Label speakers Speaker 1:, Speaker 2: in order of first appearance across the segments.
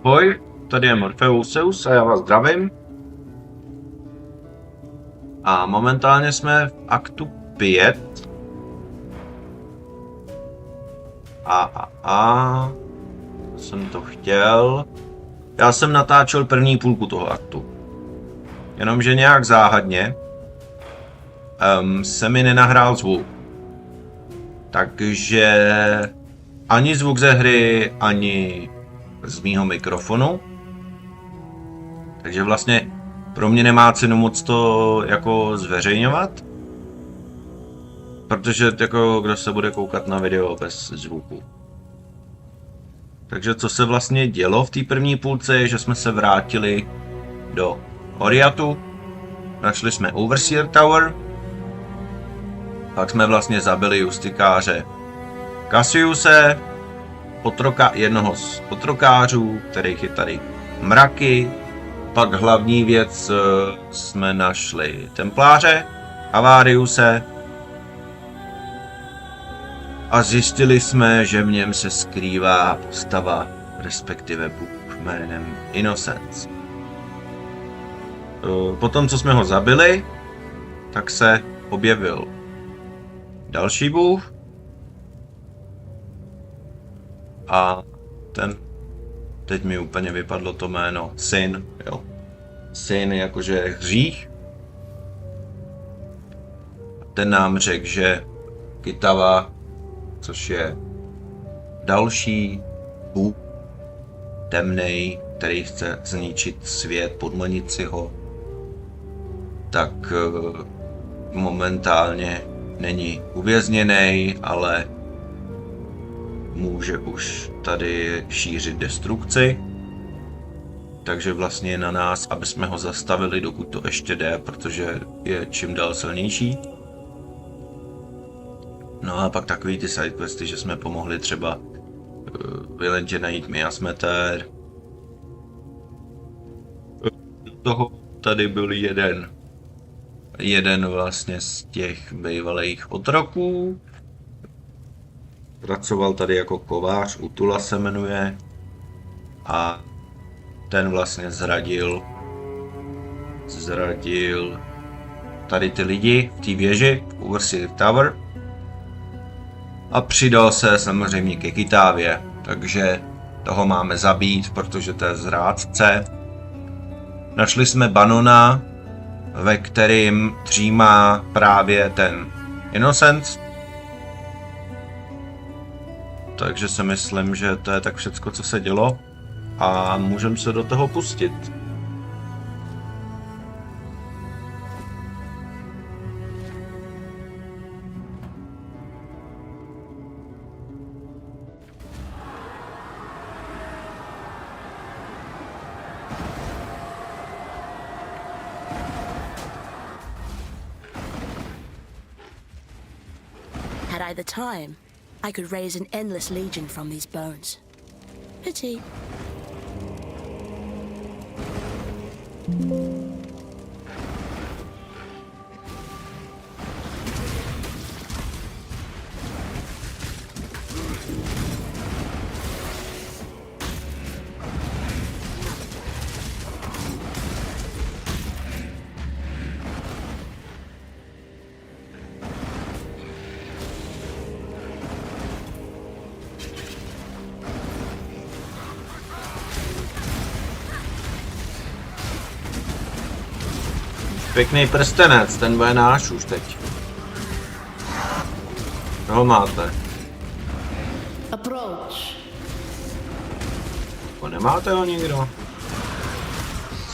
Speaker 1: Ahoj, tady je Morpheus a já vás zdravím. A momentálně jsme v aktu 5. Jsem to chtěl. Já jsem natáčel první půlku toho aktu. Jenomže nějak záhadně se mi nenahrál zvuk. Takže ani zvuk ze hry, ani z mýho mikrofonu. Takže vlastně pro mě nemá cenu moc to jako zveřejňovat. Protože jako kdo se bude koukat na video bez zvuku. Takže co se vlastně dělo v té první půlce je, že jsme se vrátili do Oriatu. Našli jsme Overseer Tower. Pak jsme vlastně zabili justikáře Cassiuse, jednoho z otrokářů, kterých je tady mraky. Pak hlavní věc jsme našli templáře, Avariuse. A zjistili jsme, že v něm se skrývá postava, respektive bůh jménem Innocence. Potom, co jsme ho zabili, tak se objevil další bůh. A ten, teď mi úplně vypadlo to jméno, Sin, jo. Sin jakože hřích. Ten nám řekl, že Kitava, což je další bůh temnej, který chce zničit svět, podmanit si ho, tak momentálně není uvězněný, ale může už tady šířit destrukci. Takže vlastně je na nás, aby jsme ho zastavili, dokud to ještě jde, protože je čím dál silnější. No a pak takový ty sidequesty, že jsme pomohli třeba Village najít Miasmeter. Toho tady byl jeden vlastně z těch bývalých otroků. Pracoval tady jako kovář, Utula se jmenuje. A ten vlastně zradil tady ty lidi v té věži, v Overseer Tower. A přidal se samozřejmě ke Kitávě, takže toho máme zabít, protože to je zrádce. Našli jsme Banona, ve kterým dřímá právě ten Innocence. Takže si myslím, že to je tak všecko, co se dělo. A můžeme se do toho pustit.
Speaker 2: Had I the time, I could raise an endless legion from these bones. Pity.
Speaker 1: Pěkný prstenec, ten bude náš už teď. Ho máte.
Speaker 2: Approach.
Speaker 1: Nemáte ho nikdo?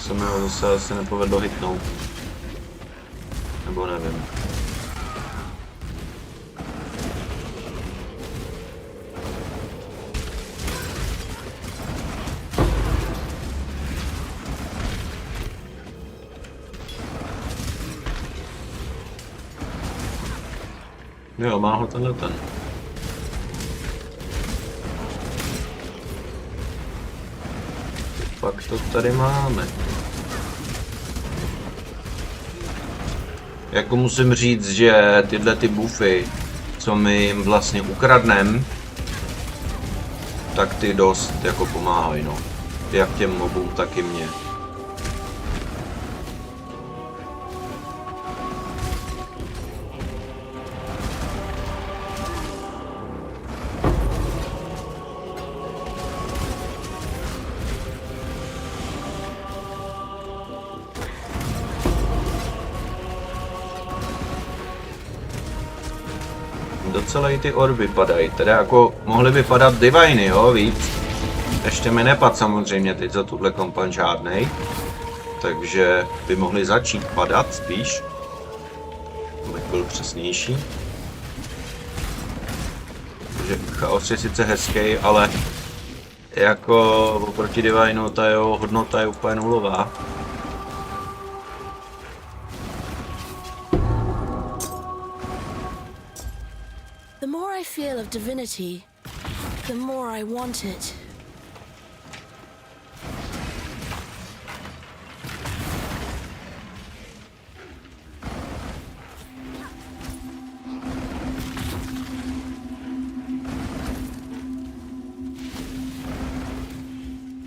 Speaker 1: Se mi ho zase asi nepovedlo hitnout. Nebo nevím. Jo, má ho tenhle ten. Pak to tady máme. Jako musím říct, že tyhle ty buffy, co my jim vlastně ukradnem, tak ty dost jako pomáhají, no. Jak těm mobům, tak i mně. Docela i ty orby padají, teda jako mohly by padat diviny, jo, víc. Ještě mi nepad samozřejmě teď za tuhle kompan žádnej, takže by mohly začít padat spíš, abych byl přesnější. Takže chaos je sice hezký, ale jako oproti divinu ta jeho hodnota je úplně nulová.
Speaker 2: The more I feel of divinity, the more I want it.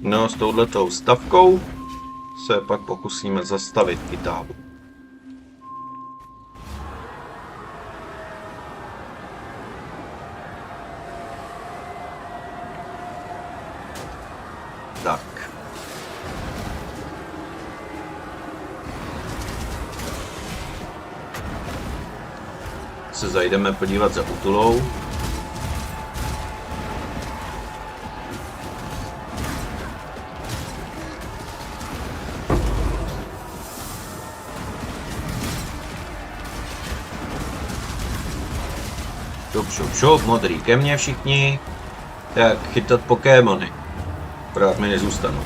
Speaker 1: No, s touhletou stavkou se pak pokusíme zastavit kytábu. Tak. Se zajdeme podívat za útulou. Šup, modrý ke mně všichni. Tak chytat Pokémony. Akorát mi nezůstanou.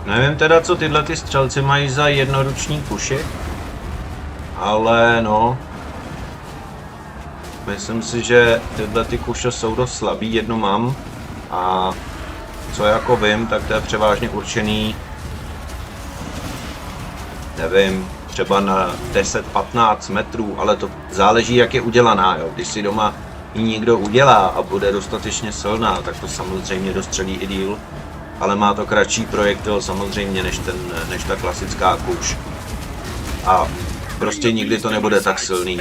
Speaker 1: Nevím teda, co tyhle ty střelci mají za jednoruční kuši, ale no, myslím si, že tyhle ty kuše jsou dost slabý, jednu mám a co jako vím, tak to je převážně určený, nevím, třeba na 10-15 metrů, ale to záleží, jak je udělaná, jo. Když si doma ji někdo udělá a bude dostatečně silná, tak to samozřejmě dostřelí i díl. Ale má to kratší projektil samozřejmě než ta klasická kuš. A prostě nikdy to nebude tak silný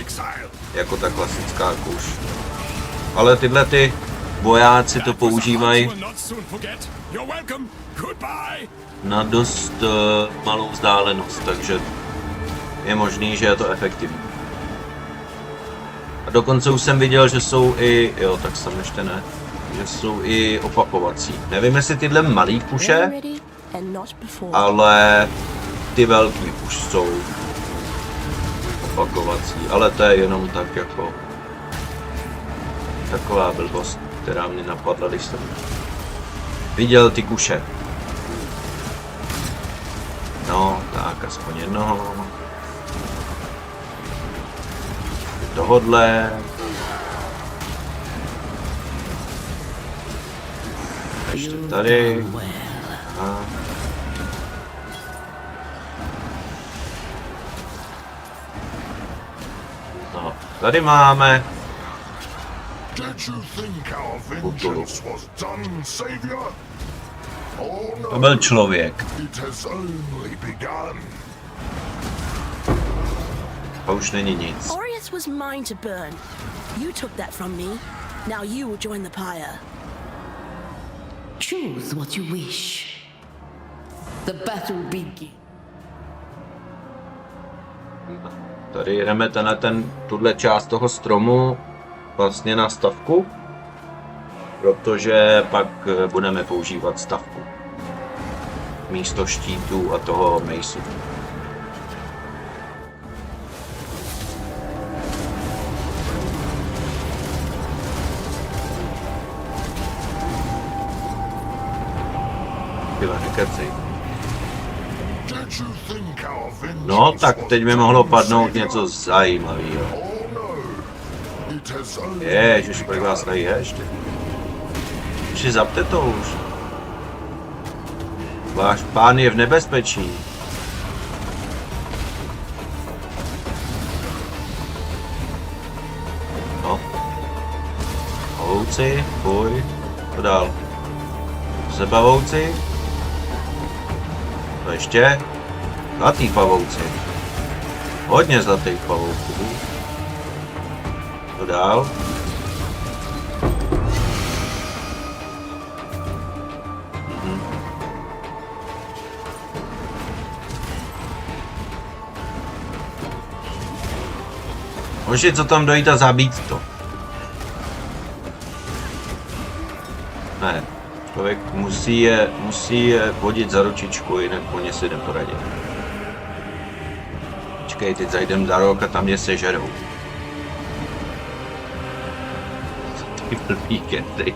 Speaker 1: jako ta klasická kuš. Ale tyhle ty vojáci to používají na dost malou vzdálenost, takže je možný, že je to efektivní. A dokonce už jsem viděl, že jsou i, jo, tak jsem ještě ne, že jsou i opakovací. Nevím, jestli tyhle malý kuše, ale ty velký už jsou opakovací, ale to je jenom tak jako taková blbost, která mě napadla, když jsem viděl ty kuše. No, tak aspoň jednoho. Tohodle. Ještě tady. A. No, tady máme Utulu. To byl člověk. A už není nic.
Speaker 2: Aureus was mine to burn. You took that from me. Now you will join the pyre.
Speaker 3: Choose what you wish. The battle begins.
Speaker 1: Tady jedeme tuhle část toho stromu vlastně na stavku, protože pak budeme používat stavku místo štítů a toho mejsu. No, tak teď mi mohlo padnout něco zajímavého. Ježiš, kolik vás tady je ještě. Už zapte to už. Váš pán je v nebezpečí. No. Pavouci, půj. Co dál? Zebavouci. To ještě. Zlatý pavouci. Hodně zlatých pavouků. Co dál? Možná co tam dojít a zabít to. Ne, člověk musí je vodit za ručičku, jinak oni si neporadí. Počkej, teď zajdem za rok a tam je sežerou. Ty blbý kedy.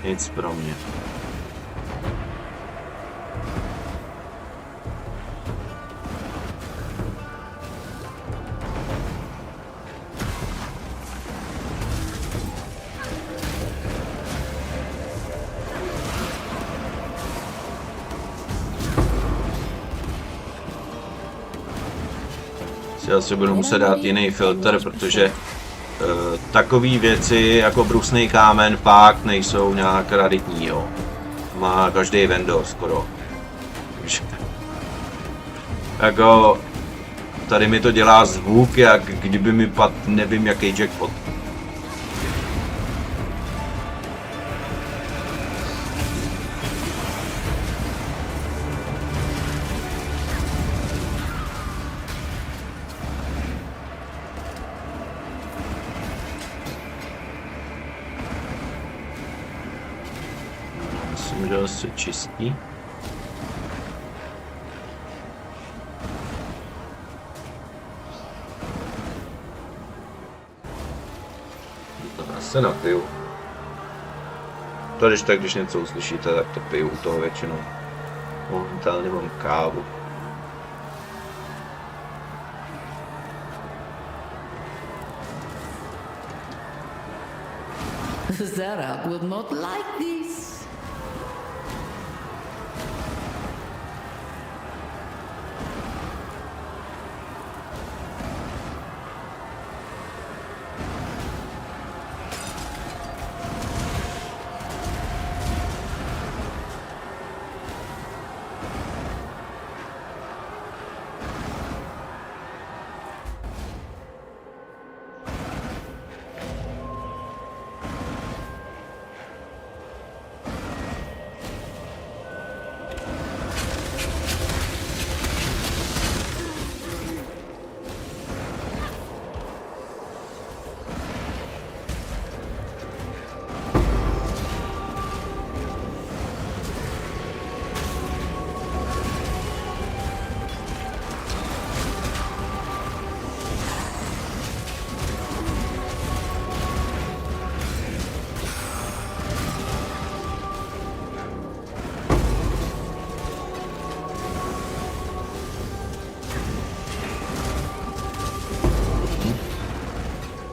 Speaker 1: Nic pro mě. Si asi budu muset dát jiný filtr, protože takové věci jako brusný kámen fakt nejsou nějak raditní, jo. Má každý vendor skoro. Jako tady mi to dělá zvuk, jak kdyby mi padl nevím jaký jackpot. Že se čistí. Já se napiju. To když tak, když něco uslyšíte, tak to piju u toho většinou. Momentálně mám kávu.
Speaker 3: Zara will not like this.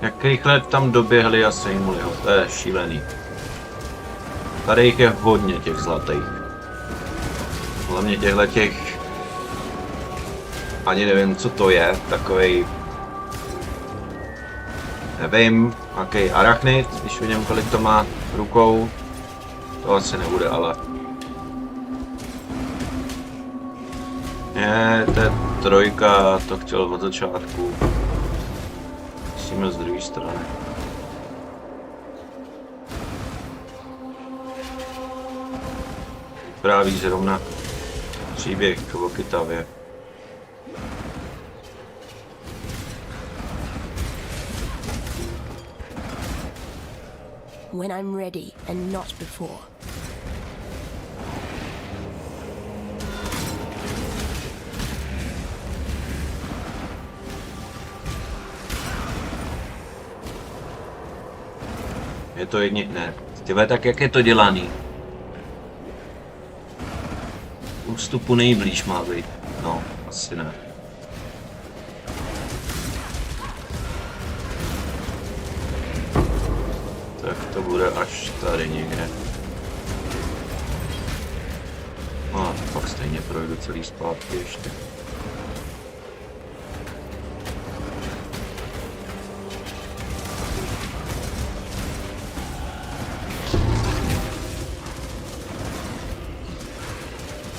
Speaker 3: Jak rychle tam doběhli a sejmuli ho, to je šílený. Tady jich je hodně těch zlatých. Hlavně těch ani nevím co to je, takovej nevím, jaký arachnid, když vidím kolik to má rukou. To asi nebude, ale ne, to je trojka, to chtěl od začátku. Musíme z druhé strany. Právě zrovna příběh o Kytavě.
Speaker 2: When I'm ready and not before.
Speaker 3: Je to jedně... Ne. Tyve, tak jak je to dělaný? Ústupu nejblíž má být. No, asi ne. Tak to bude až tady někde. No, pak stejně projdu celý zpátky ještě.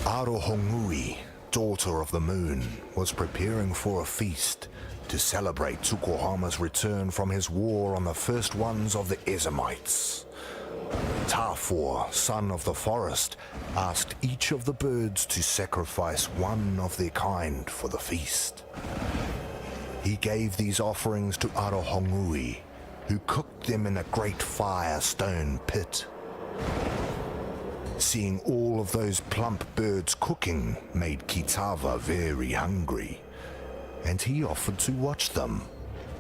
Speaker 4: Arohongui, daughter of the moon, was preparing for a feast to celebrate Tsukuhama's return from his war on the first ones of the Ezamites. Tafor, son of the forest, asked each of the birds to sacrifice one of their kind for the feast. He gave these offerings to Arohongui, who cooked them in a great fire stone pit. Seeing all of those plump birds cooking made Kitava very hungry, and he offered to watch them,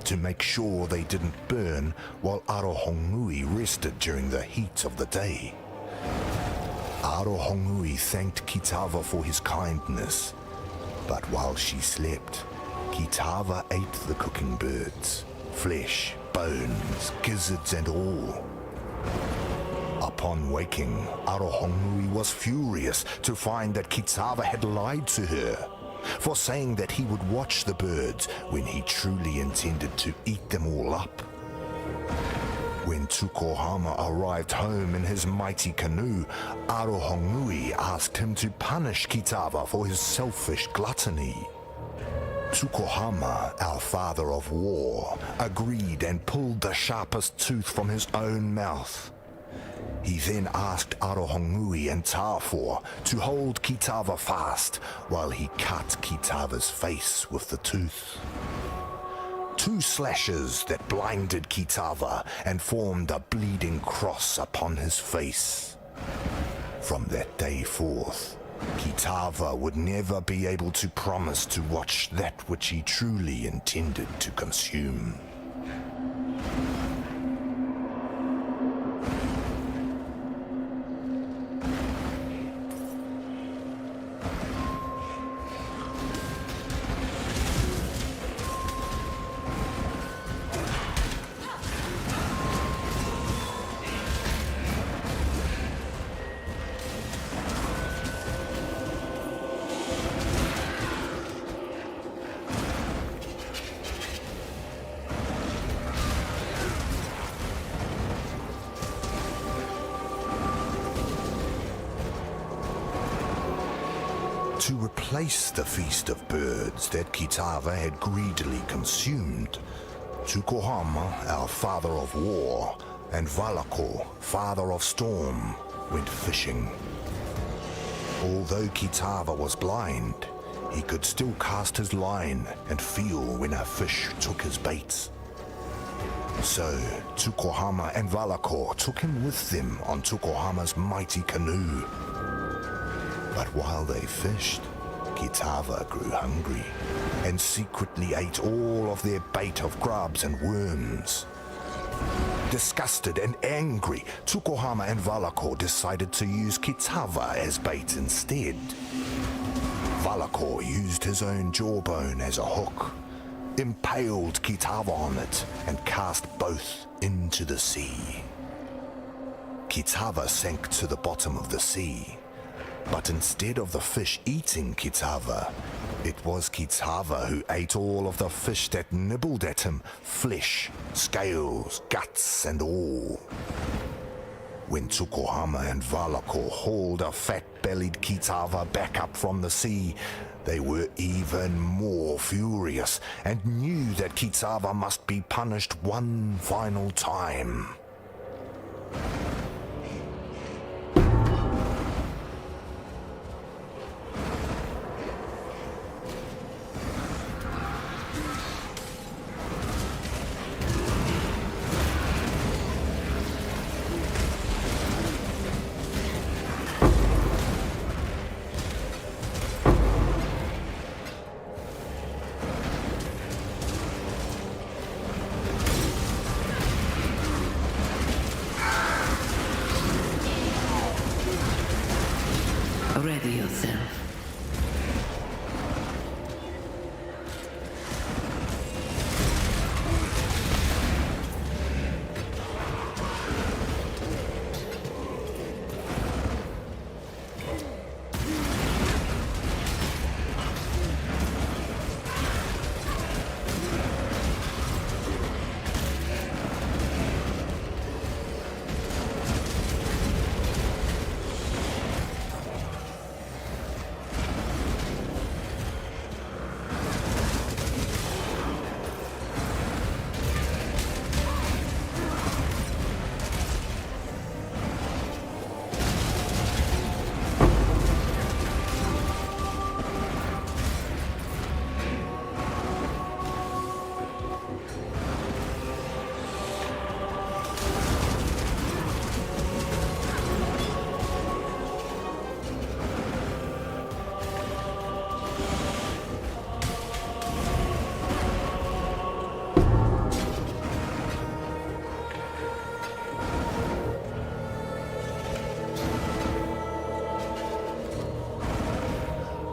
Speaker 4: to make sure they didn't burn while Arohongui rested during the heat of the day. Arohongui thanked Kitava for his kindness, but while she slept, Kitava ate the cooking birds, flesh, bones, gizzards and all. Upon waking, Arohongui was furious to find that Kitava had lied to her, for saying that he would watch the birds when he truly intended to eat them all up. When Tsukuhama arrived home in his mighty canoe, Arohongui asked him to punish Kitava for his selfish gluttony. Tsukuhama, our father of war, agreed and pulled the sharpest tooth from his own mouth. He then asked Arohongui and Tafor to hold Kitava fast while he cut Kitava's face with the tooth. 2 slashes that blinded Kitava and formed a bleeding cross upon his face. From that day forth, Kitava would never be able to promise to watch that which he truly intended to consume. To replace the feast of birds that Kitava had greedily consumed, Tsukuhama, our father of war, and Valako, father of storm, went fishing. Although Kitava was blind, he could still cast his line and feel when a fish took his bait. So, Tsukuhama and Valako took him with them on Tsukuhama's mighty canoe. But while they fished, Kitava grew hungry and secretly ate all of their bait of grubs and worms. Disgusted and angry, Tsukuhama and Valako decided to use Kitava as bait instead. Valako used his own jawbone as a hook, impaled Kitava on it, and cast both into the sea. Kitava sank to the bottom of the sea. But instead of the fish eating Kitava, it was Kitava who ate all of the fish that nibbled at him, flesh, scales, guts, and all. When Tsukuhama and Valako hauled a fat-bellied Kitava back up from the sea, they were even more furious and knew that Kitava must be punished one final time.
Speaker 5: Ready yourself.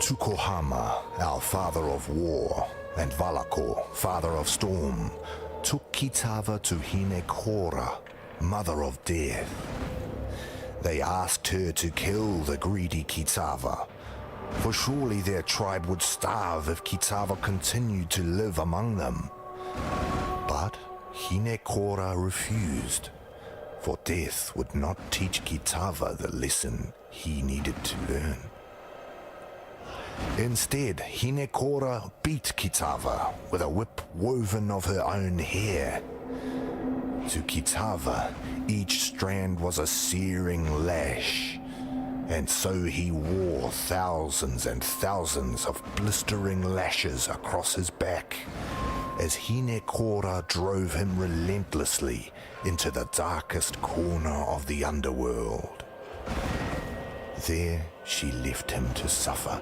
Speaker 4: Tukohama, our father of war, and Valakor, father of storm, took Kitava to Hinekora, mother of death. They asked her to kill the greedy Kitava, for surely their tribe would starve if Kitava continued to live among them. But Hinekora refused, for death would not teach Kitava the lesson he needed to learn. Instead, Hinekora beat Kitava with a whip woven of her own hair. To Kitava, each strand was a searing lash, and so he wore thousands and thousands of blistering lashes across his back, as Hinekora drove him relentlessly into the darkest corner of the underworld. There she left him to suffer,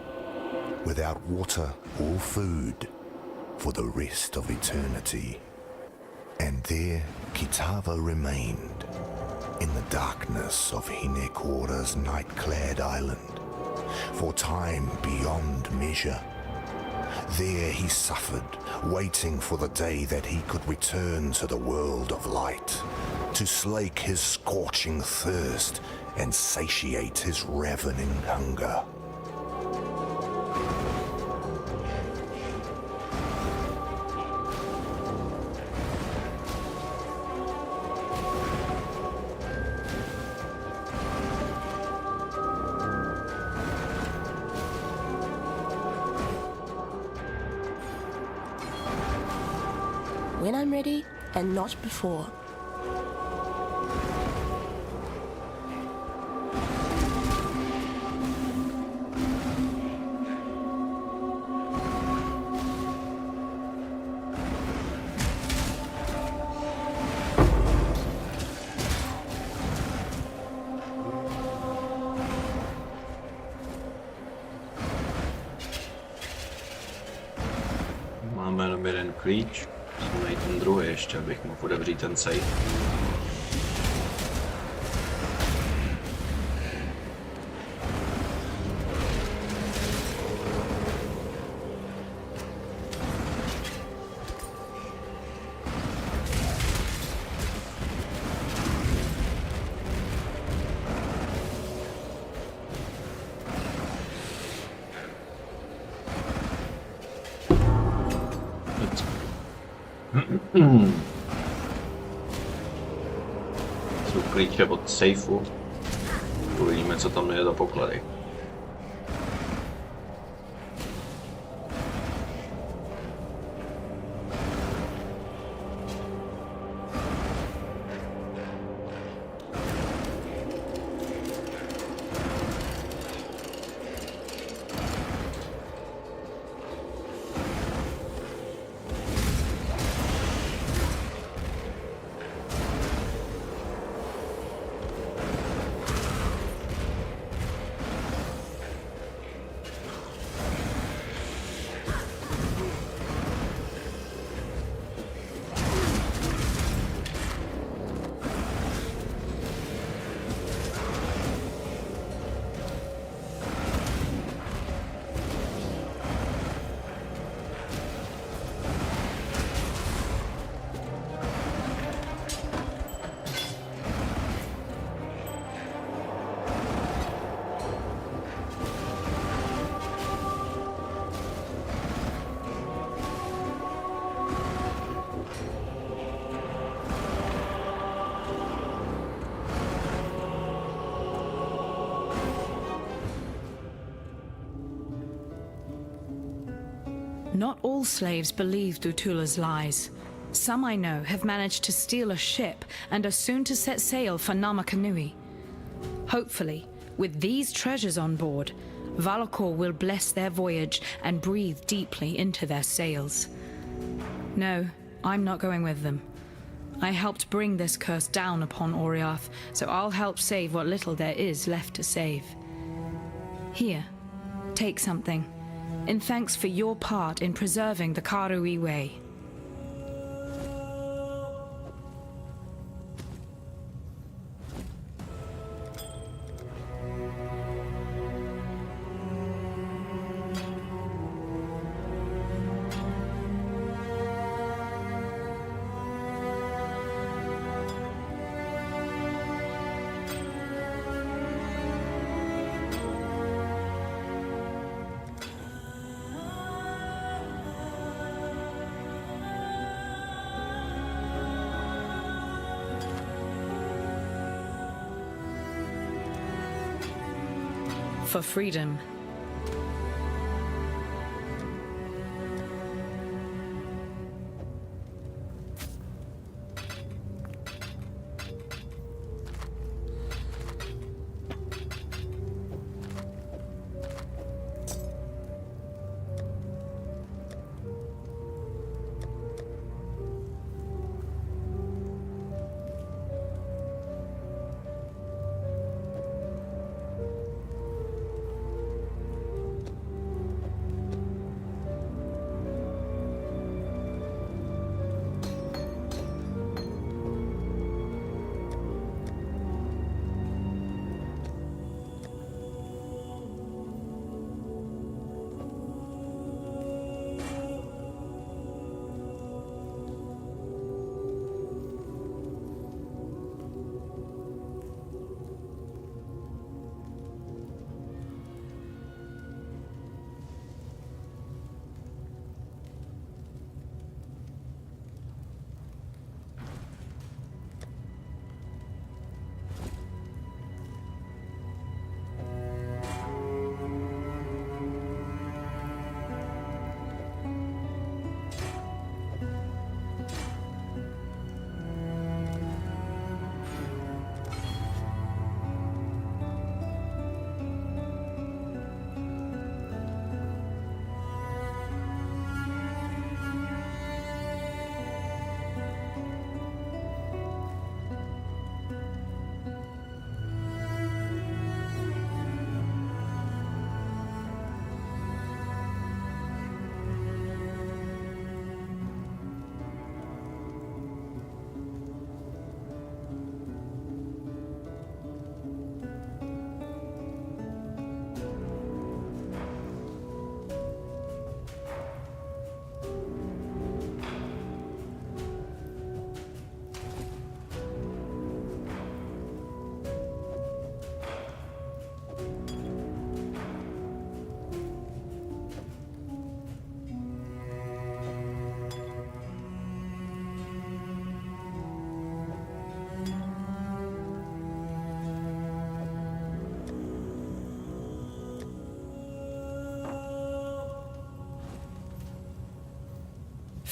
Speaker 4: without water or food, for the rest of eternity. And there Kitava remained, in the darkness of Hinekora's night-clad island, for time beyond measure. There he suffered, waiting for the day that he could return to the world of light, to slake his scorching thirst and satiate his ravening hunger.
Speaker 2: When I'm ready, and not before.
Speaker 3: Máme jenom jeden klíč. Musím najít ten druhý ještě, abych mohl otevřít ten safe. Jsou klíče od safeu. Uvidíme, co tam je do poklady.
Speaker 5: Not all slaves believed Utula's lies. Some I know have managed to steal a ship and are soon to set sail for Namakanui. Hopefully, with these treasures on board, Valakor will bless their voyage and breathe deeply into their sails. No, I'm not going with them. I helped bring this curse down upon Oriath, so I'll help save what little there is left to save. Here, take something, in thanks for your part in preserving the Karui Way. For freedom.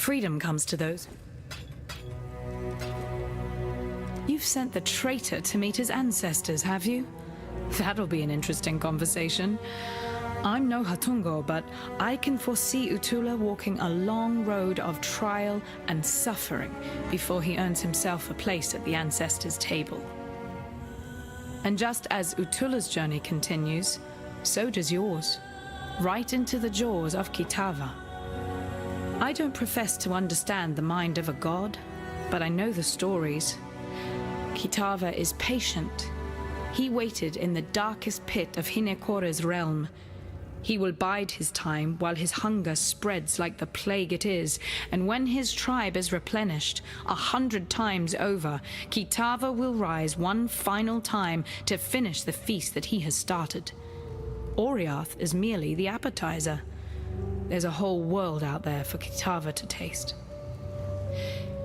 Speaker 5: Freedom comes to those. You've sent the traitor to meet his ancestors, have you? That'll be an interesting conversation. I'm no Hatungo, but I can foresee Utula walking a long road of trial and suffering before he earns himself a place at the ancestors' table. And just as Utula's journey continues, so does yours, right into the jaws of Kitava. I don't profess to understand the mind of a god, but I know the stories. Kitava is patient. He waited in the darkest pit of Hinekore's realm. He will bide his time while his hunger spreads like the plague it is, and when his tribe is replenished 100 times over, Kitava will rise one final time to finish the feast that he has started. Oriath is merely the appetizer. There's a whole world out there for Kitava to taste.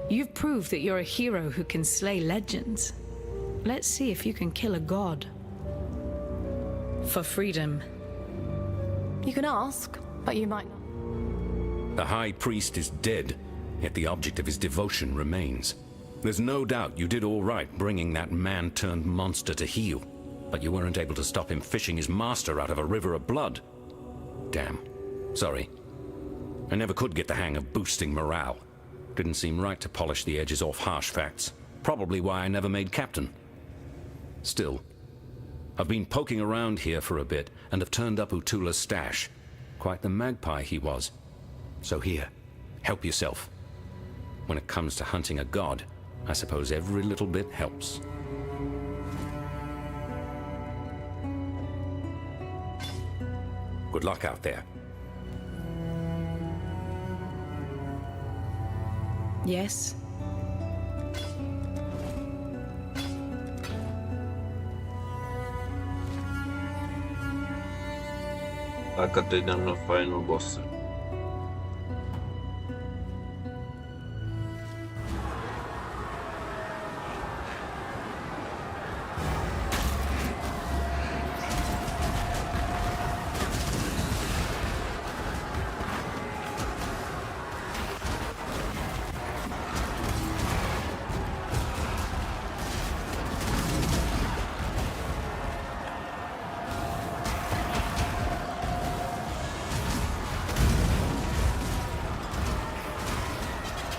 Speaker 5: You've proved that you're a hero who can slay legends. Let's see if you can kill a god. For freedom.
Speaker 6: You can ask, but you might not. The High Priest is dead, yet the object of his devotion remains. There's no doubt you did all right bringing that man-turned-monster to heel, but you weren't able to stop him fishing his master out of a river of blood. Damn. Sorry. I never could get the hang of boosting morale. Didn't seem right to polish the edges off harsh facts. Probably why I never made captain. Still, I've been poking around here for a bit and have turned up Utula's stash. Quite the magpie he was. So here, help yourself. When it comes to hunting a god, I suppose every little bit helps. Good luck out there.
Speaker 5: Yes?
Speaker 3: Tak a teď jdem na final boss.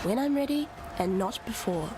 Speaker 2: When I'm ready, and not before.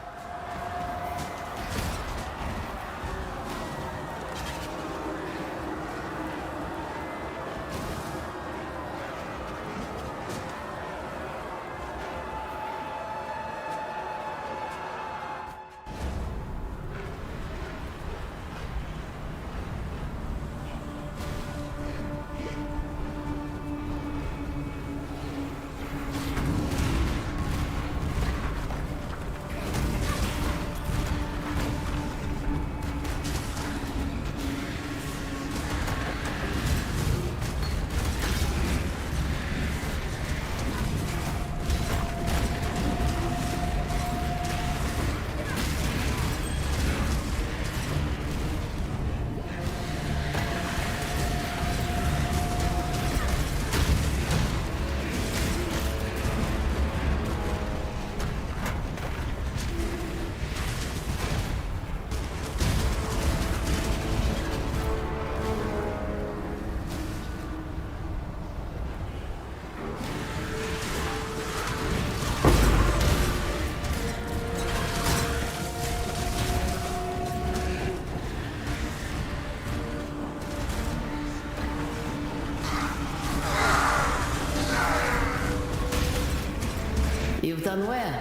Speaker 7: You've done well.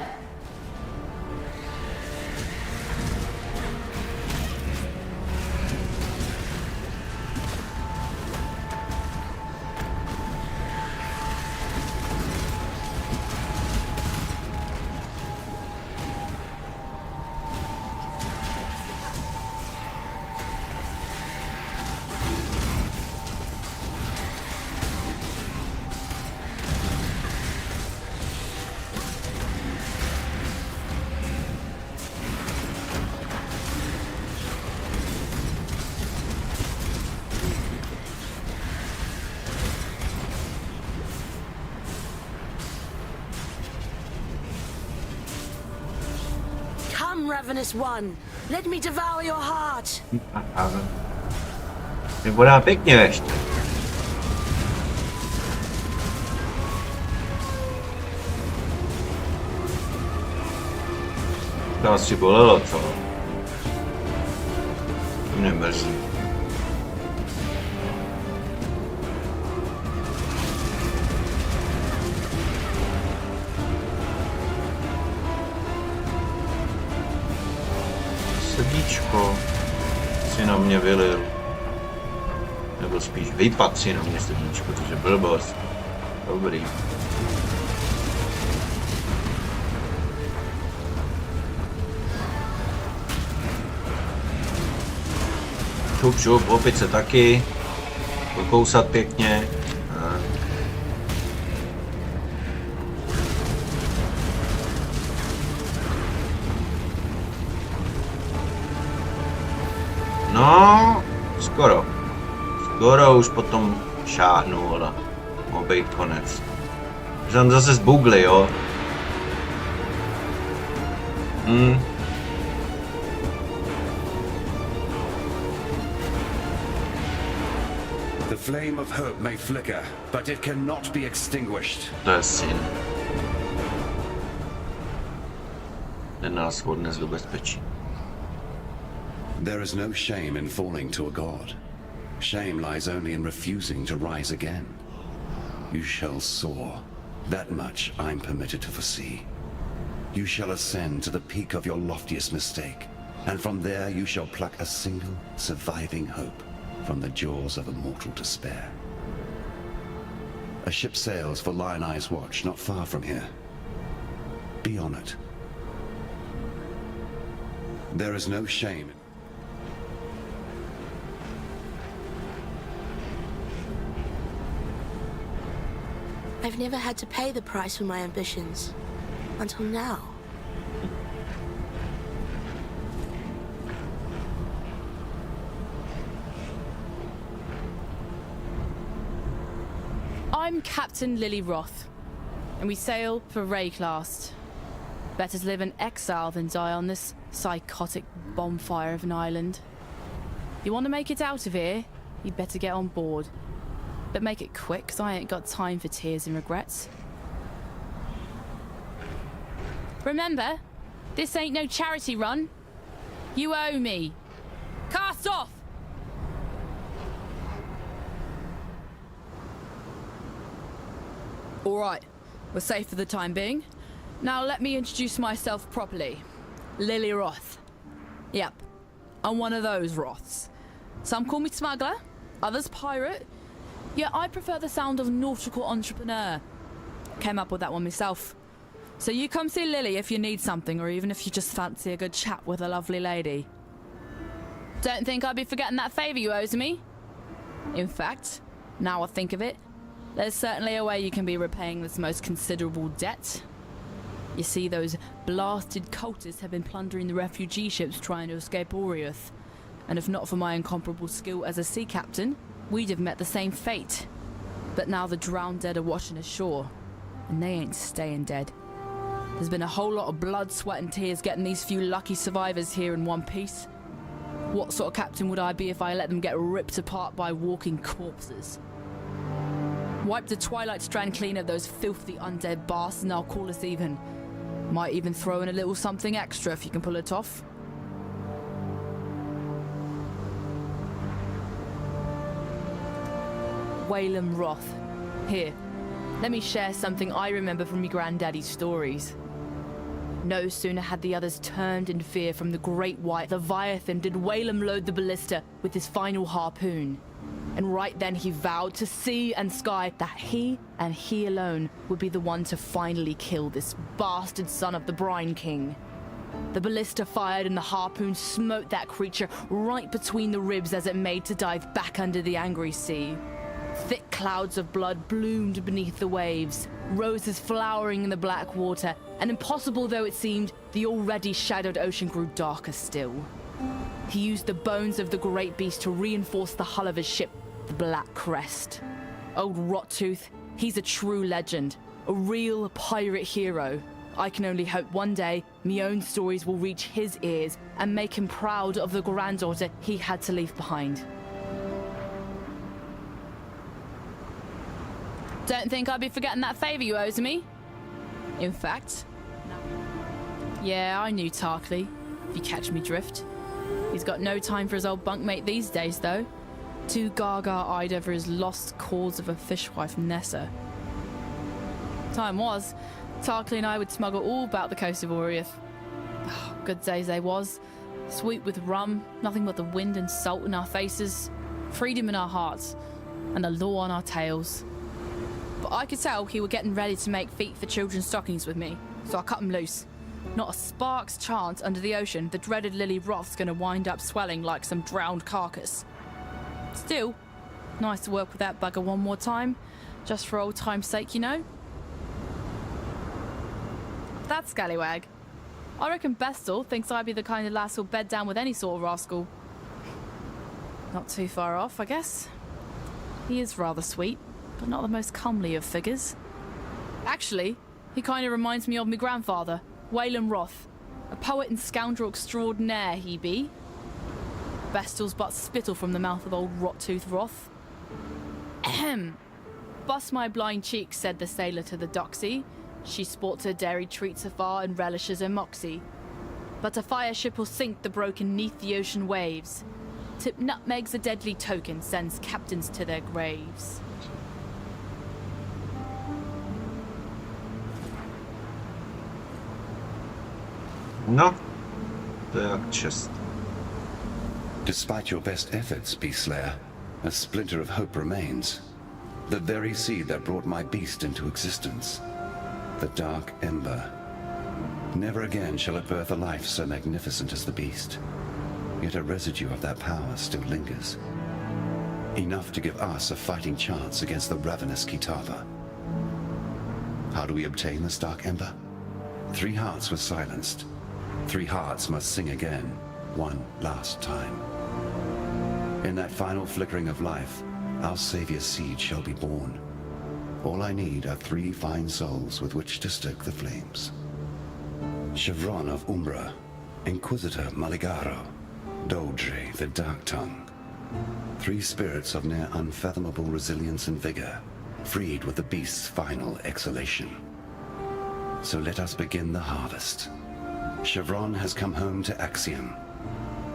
Speaker 2: Ravenous one, let me devour your heart.
Speaker 3: Vypadá pěkně ještě. To asi bolelo, co? To mě mrzí. Srdíčko si na mě vylil. Nebo spíš vypad si na mě srdíčko, což je blbost. Dobrý. Šup, šup, opice taky. Pokousat pěkně. No, skoro. Skoro už potom šáhnu, ale mohl být konec.
Speaker 1: Že tam zase zbugli, jo.
Speaker 8: The flame of hope may flicker, but it cannot be extinguished.
Speaker 1: To je syn. Ten nás odnes do bezpečí.
Speaker 8: There is no shame in falling to a god. Shame lies only in refusing to rise again. You shall soar. That much I'm permitted to foresee. You shall ascend to the peak of your loftiest mistake, and from there you shall pluck a single surviving hope from the jaws of immortal despair. A ship sails for Lion Eye's watch not far from here. Be on it. There is no shame.
Speaker 2: I've never had to pay the price for my ambitions. Until now.
Speaker 9: I'm Captain Lily Roth, and we sail for Rayclast. Better to live in exile than die on this psychotic bonfire of an island. You want to make it out of here, you'd better get on board. But make it quick, 'cause I ain't got time for tears and regrets. Remember, this ain't no charity run. You owe me. Cast off! All right, we're safe for the time being. Now let me introduce myself properly. Lily Roth. Yep, I'm one of those Roths. Some call me smuggler, others pirate. Yet I prefer the sound of nautical entrepreneur. Came up with that one myself. So you come see Lily if you need something, or even if you just fancy a good chat with a lovely lady. Don't think I'd be forgetting that favour you owe to me. In fact, now I think of it, there's certainly a way you can be repaying this most considerable debt. You see, those blasted cultists have been plundering the refugee ships trying to escape Oriath. And if not for my incomparable skill as a sea captain, we'd have met the same fate. But now the drowned dead are washing ashore, and they ain't staying dead. There's been a whole lot of blood, sweat and tears getting these few lucky survivors here in one piece. What sort of captain would I be if I let them get ripped apart by walking corpses? Wipe the Twilight Strand clean of those filthy undead bastards and I'll call us even. Might even throw in a little something extra if you can pull it off. Whalem Roth. Here, let me share something I remember from me granddaddy's stories. No sooner had the others turned in fear from the great white Leviathan did Whalem load the ballista with his final harpoon. And right then he vowed to sea and sky that he and he alone would be the one to finally kill this bastard son of the Brine King. The ballista fired and the harpoon smote that creature right between the ribs as it made to dive back under the angry sea. Thick clouds of blood bloomed beneath the waves, roses flowering in the black water, and impossible though it seemed, the already shadowed ocean grew darker still. He used the bones of the great beast to reinforce the hull of his ship, the Black Crest. Old Rottooth, he's a true legend, a real pirate hero. I can only hope one day my own stories will reach his ears and make him proud of the granddaughter he had to leave behind. Don't think I'd be forgetting that favour you owe to me. In fact, yeah, I knew Tarkley, if you catch me drift. He's got no time for his old bunkmate these days, though. Too gaga-eyed over his lost cause of a fishwife Nessa. Time was, Tarkley and I would smuggle all about the coast of Oriath. Oh, good days they was. Sweet with rum, nothing but the wind and salt in our faces, freedom in our hearts, and the law on our tails. But I could tell he were getting ready to make feet for children's stockings with me, so I cut him loose. Not a spark's chance under the ocean the dreaded Lily Roth's gonna wind up swelling like some drowned carcass. Still, nice to work with that bugger one more time, just for old time's sake, you know? That scallywag. I reckon Bestel thinks I'd be the kind of lass who'll bed down with any sort of rascal. Not too far off, I guess. He is rather sweet, but not the most comely of figures. Actually, he kind of reminds me of my grandfather, Waylon Roth. A poet and scoundrel extraordinaire he be. Bestials but spittle from the mouth of old rot-toothed Roth. Ahem. Bust my blind cheek, said the sailor to the doxy. She sports her dairy treats afar and relishes her moxie. But a fire ship will sink the broken 'neath the ocean waves. Tip nutmegs a deadly token, sends captains to their graves.
Speaker 1: No, to je jak čest.
Speaker 8: Despite your best efforts, Beast Slayer, a splinter of hope remains. The very seed that brought my beast into existence. The Dark Ember. Never again shall it birth a life so magnificent as the beast. Yet a residue of that power still lingers. Enough to give us a fighting chance against the ravenous Kitava. How do we obtain this Dark Ember? 3 hearts were silenced. 3 hearts must sing again, one last time. In that final flickering of life, our savior's seed shall be born. All I need are 3 fine souls with which to stoke the flames. Chevron of Umbra, Inquisitor Maligaro, Doldre the Dark Tongue. 3 spirits of near unfathomable resilience and vigor, freed with the beast's final exhalation. So let us begin the harvest. Chevron has come home to Axiom.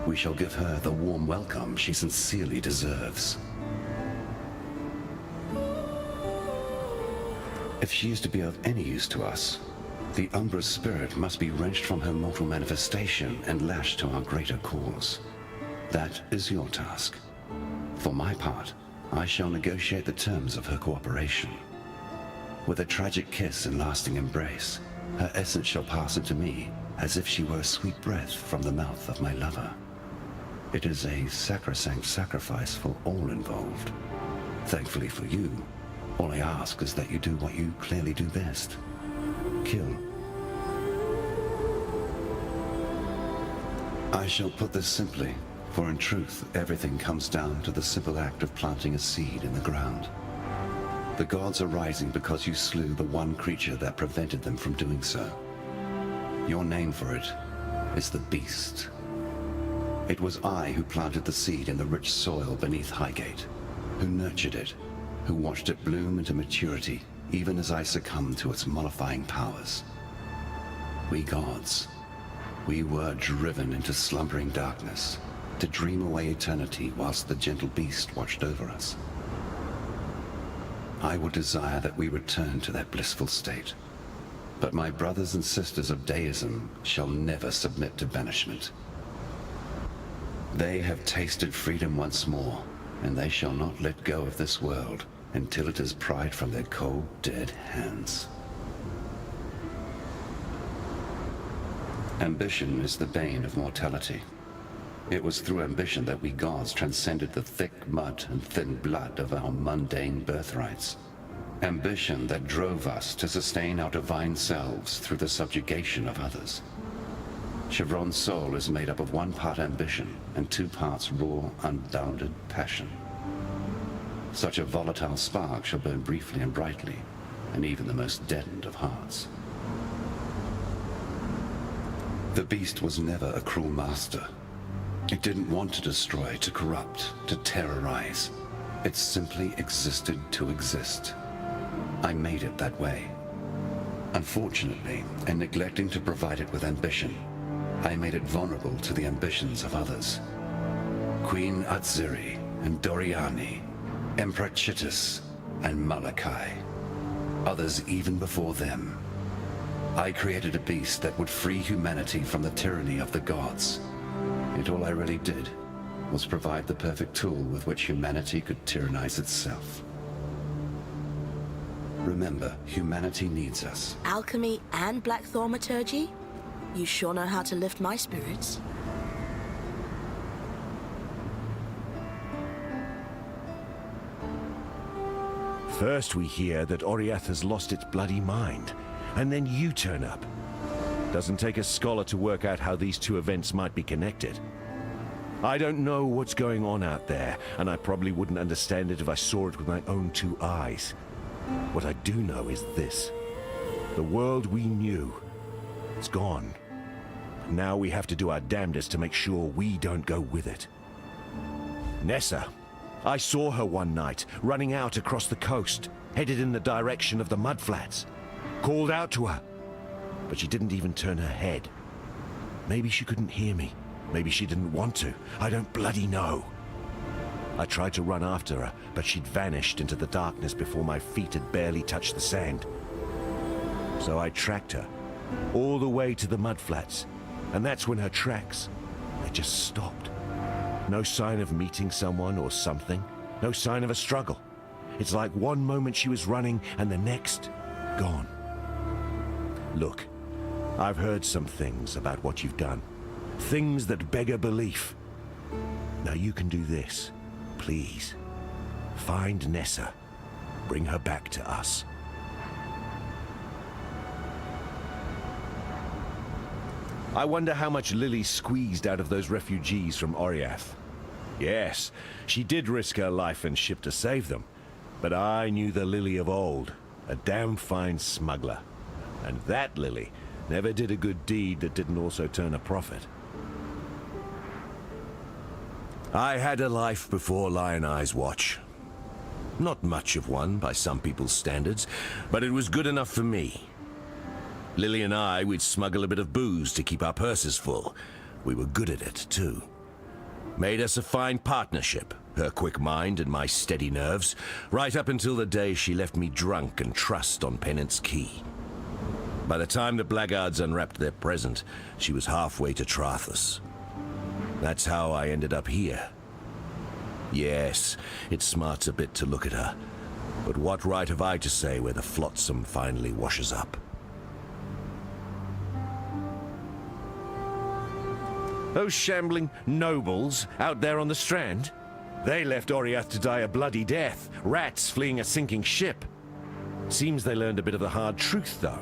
Speaker 8: We shall give her the warm welcome she sincerely deserves. If she is to be of any use to us, the Umbra's spirit must be wrenched from her mortal manifestation and lashed to our greater cause. That is your task. For my part, I shall negotiate the terms of her cooperation. With a tragic kiss and lasting embrace, her essence shall pass into me as if she were a sweet breath from the mouth of my lover. It is a sacrosanct sacrifice for all involved. Thankfully for you, all I ask is that you do what you clearly do best. Kill. I shall put this simply, for in truth, everything comes down to the simple act of planting a seed in the ground. The gods are rising because you slew the one creature that prevented them from doing so. Your name for it is the Beast. It was I who planted the seed in the rich soil beneath Highgate, who nurtured it, who watched it bloom into maturity, even as I succumbed to its mollifying powers. We gods, we were driven into slumbering darkness, to dream away eternity whilst the gentle beast watched over us. I would desire that we return to that blissful state, but my brothers and sisters of deism shall never submit to banishment. They have tasted freedom once more, and they shall not let go of this world until it is pried from their cold, dead hands. Ambition is the bane of mortality. It was through ambition that we gods transcended the thick mud and thin blood of our mundane birthrights. Ambition that drove us to sustain our divine selves through the subjugation of others. Chevron's soul is made up of 1 part ambition and 2 parts raw, unbounded passion. Such a volatile spark shall burn briefly and brightly, and even the most deadened of hearts. The beast was never a cruel master. It didn't want to destroy, to corrupt, to terrorize. It simply existed to exist. I made it that way. Unfortunately, in neglecting to provide it with ambition, I made it vulnerable to the ambitions of others. Queen Atziri and Doriani, Emperor Chittus and Malachi. Others even before them. I created a beast that would free humanity from the tyranny of the gods. Yet all I really did was provide the perfect tool with which humanity could tyrannize itself. Remember, humanity needs us.
Speaker 2: Alchemy and black thaumaturgy? You sure know how to lift my spirits.
Speaker 10: First we hear that Oriath has lost its bloody mind, and then you turn up. Doesn't take a scholar to work out how these 2 events might be connected. I don't know what's going on out there, and I probably wouldn't understand it if I saw it with my own 2 eyes. What I do know is this. The world we knew, it's gone. Now we have to do our damnedest to make sure we don't go with it. Nessa. I saw her one night, running out across the coast, headed in the direction of the mudflats. Called out to her, but she didn't even turn her head. Maybe she couldn't hear me. Maybe she didn't want to. I don't bloody know. I tried to run after her, but she'd vanished into the darkness before my feet had barely touched the sand. So I tracked her, all the way to the mudflats, and that's when her tracks, they just stopped. No sign of meeting someone or something, no sign of a struggle. It's like one moment she was running and the next, gone. Look, I've heard some things about what you've done. Things that beggar belief. Now you can do this, please. Find Nessa. Bring her back to us. I wonder how much Lily squeezed out of those refugees from Oriath. Yes, she did risk her life and ship to save them. But I knew the Lily of old, a damn fine smuggler. And that Lily never did a good deed that didn't also turn a profit. I had a life before Lion Eye's watch. Not much of one by some people's standards, but it was good enough for me. Lily and I, we'd smuggle a bit of booze to keep our purses full. We were good at it, too. Made us a fine partnership, her quick mind and my steady nerves, right up until the day she left me drunk and trussed on Pennant's Key. By the time the blackguards unwrapped their present, she was halfway to Trathus. That's how I ended up here. Yes, it smarts a bit to look at her, but what right have I to say where the flotsam finally washes up? Those shambling nobles out there on the strand? They left Oriath to die a bloody death, rats fleeing a sinking ship. Seems they learned a bit of the hard truth, though.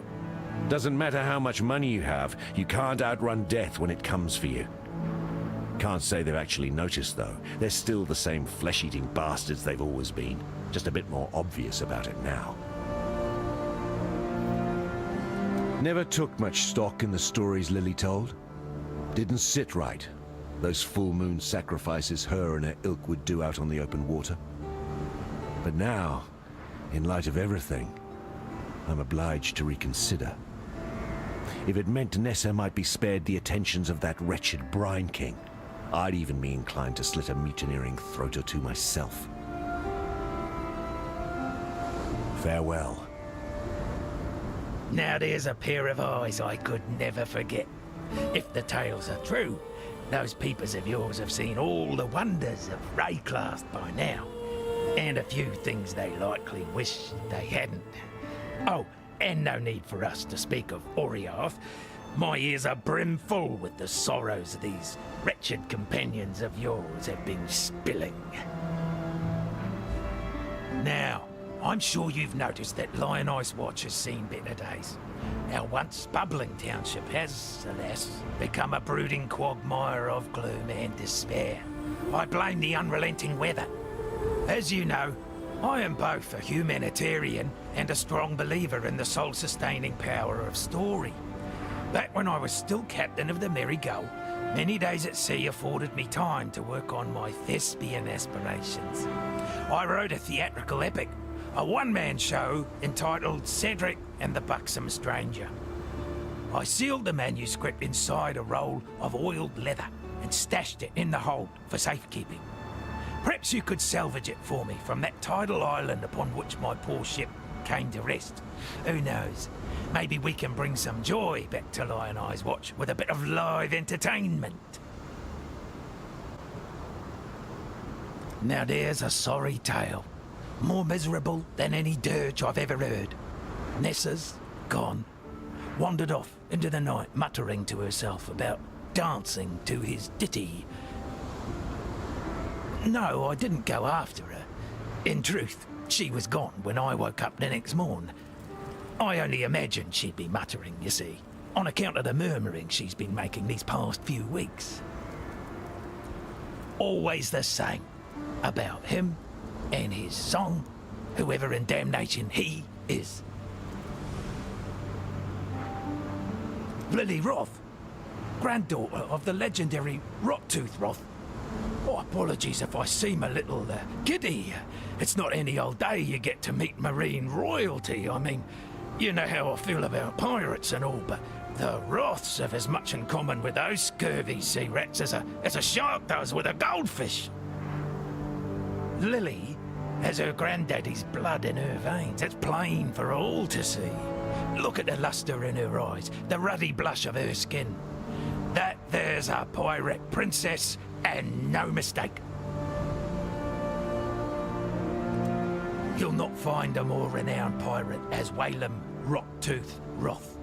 Speaker 10: Doesn't matter how much money you have, you can't outrun death when it comes for you. Can't say they've actually noticed, though. They're still the same flesh-eating bastards they've always been, just a bit more obvious about it now. Never took much stock in the stories Lily told. Didn't sit right, those full moon sacrifices her and her ilk would do out on the open water. But now, in light of everything, I'm obliged to reconsider. If it meant Nessa might be spared the attentions of that wretched Brine King, I'd even be inclined to slit a mutineering throat or two myself. Farewell.
Speaker 11: Now there's a pair of eyes I could never forget. If the tales are true, those peepers of yours have seen all the wonders of Rayclast by now. And a few things they likely wish they hadn't. Oh, and no need for us to speak of Oriath. My ears are brimful with the sorrows these wretched companions of yours have been spilling. Now, I'm sure you've noticed that Lion Eye's watch has seen better days. Our once bubbling township has, alas, become a brooding quagmire of gloom and despair. I blame the unrelenting weather. As you know, I am both a humanitarian and a strong believer in the soul-sustaining power of story. Back when I was still captain of the Merry Gull, many days at sea afforded me time to work on my thespian aspirations. I wrote a theatrical epic, a one-man show entitled Cedric and the Buxom Stranger. I sealed the manuscript inside a roll of oiled leather and stashed it in the hold for safekeeping. Perhaps you could salvage it for me from that tidal island upon which my poor ship came to rest. Who knows? Maybe we can bring some joy back to Lion Eye's watch with a bit of live entertainment. Now there's a sorry tale, more miserable than any dirge I've ever heard. Nessa's gone, wandered off into the night, muttering to herself about dancing to his ditty. No, I didn't go after her. In truth, she was gone when I woke up the next morn. I only imagined she'd be muttering, you see, on account of the murmuring she's been making these past few weeks. Always the same, about him and his song, whoever in damnation he is. Lily Roth, granddaughter of the legendary Rottooth Roth. Oh, apologies if I seem a little giddy. It's not any old day you get to meet marine royalty. I mean, you know how I feel about pirates and all, but the Roths have as much in common with those scurvy sea rats as a shark does with a goldfish. Lily has her granddaddy's blood in her veins. It's plain for all to see. Look at the luster in her eyes, the ruddy blush of her skin. That there's a pirate princess, and no mistake. You'll not find a more renowned pirate as Walem Rottooth Roth.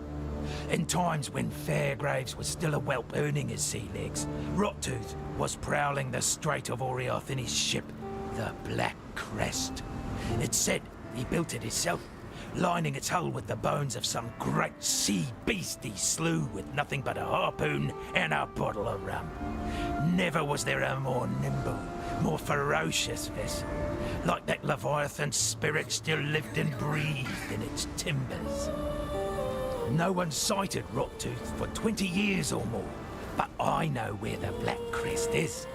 Speaker 11: In times when Fairgraves was still a whelp earning his sea legs, Rottooth was prowling the Strait of Orioth in his ship, the Black Crest. It's said he built it himself, lining its hull with the bones of some great sea beast he slew with nothing but a harpoon and a bottle of rum. Never was there a more nimble, more ferocious vessel. Like that Leviathan's spirit still lived and breathed in its timbers. No one sighted Rottooth for 20 years or more, but I know where the Black Crest is.